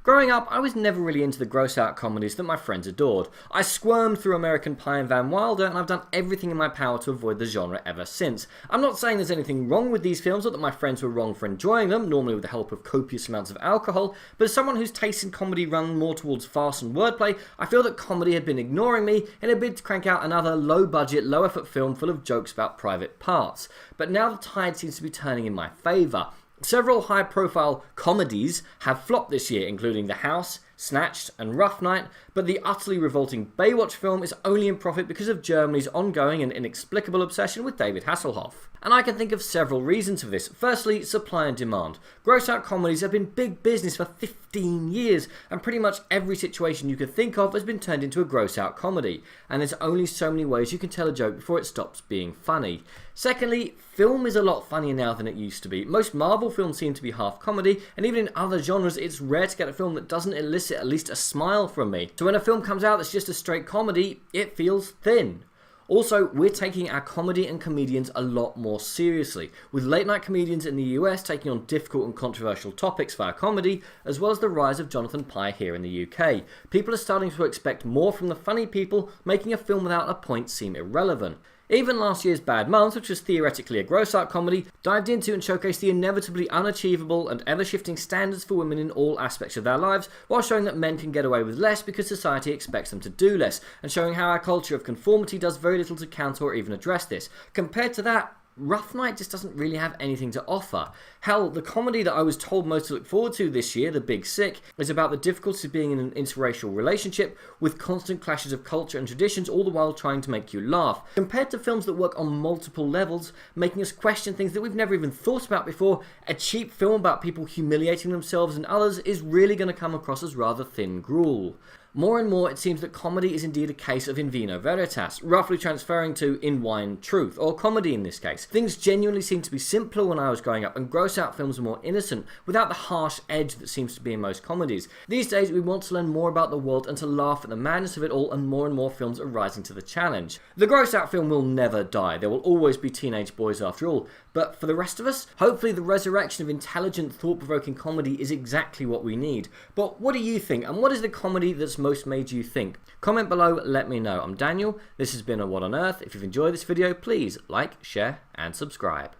Growing up, I was never really into the gross-out comedies that my friends adored. I squirmed through American Pie and Van Wilder, and I've done everything in my power to avoid the genre ever since. I'm not saying there's anything wrong with these films, or that my friends were wrong for enjoying them, normally with the help of copious amounts of alcohol, but as someone whose tastes in comedy run more towards farce and wordplay, I feel that comedy had been ignoring me in a bid to crank out another low-budget, low-effort film full of jokes about private parts. But now the tide seems to be turning in my favour. Several high-profile comedies have flopped this year, including The House, Snatched and Rough Night, but the utterly revolting Baywatch film is only in profit because of Germany's ongoing and inexplicable obsession with David Hasselhoff. And I can think of several reasons for this. Firstly, supply and demand. Gross-out comedies have been big business for 15 years, and pretty much every situation you could think of has been turned into a gross-out comedy, and there's only so many ways you can tell a joke before it stops being funny. Secondly, film is a lot funnier now than it used to be. Most Marvel films seem to be half comedy, and even in other genres, it's rare to get a film that doesn't elicit at least a smile from me. So when a film comes out that's just a straight comedy, it feels thin. Also, we're taking our comedy and comedians a lot more seriously, with late night comedians in the US taking on difficult and controversial topics via comedy, as well as the rise of Jonathan Pie here in the UK. People are starting to expect more from the funny people, making a film without a point seem irrelevant. Even last year's Bad Moms, which was theoretically a gross-out comedy, dived into and showcased the inevitably unachievable and ever-shifting standards for women in all aspects of their lives, while showing that men can get away with less because society expects them to do less, and showing how our culture of conformity does very little to counter or even address this. Compared to that, Rough Night just doesn't really have anything to offer. Hell, the comedy that I was told most to look forward to this year, The Big Sick, is about the difficulties of being in an interracial relationship with constant clashes of culture and traditions, all the while trying to make you laugh. Compared to films that work on multiple levels, making us question things that we've never even thought about before, a cheap film about people humiliating themselves and others is really going to come across as rather thin gruel. More and more, it seems that comedy is indeed a case of in vino veritas, roughly transferring to in wine truth, or comedy in this case. Things genuinely seem to be simpler when I was growing up, and gross-out films were more innocent, without the harsh edge that seems to be in most comedies. These days, we want to learn more about the world and to laugh at the madness of it all, and more films are rising to the challenge. The gross-out film will never die. There will always be teenage boys after all. But for the rest of us, hopefully the resurrection of intelligent, thought-provoking comedy is exactly what we need. But what do you think, and what is the comedy that's most made you think? Comment below, let me know. I'm Daniel, this has been a What on Earth. If you've enjoyed this video, please like, share, and subscribe.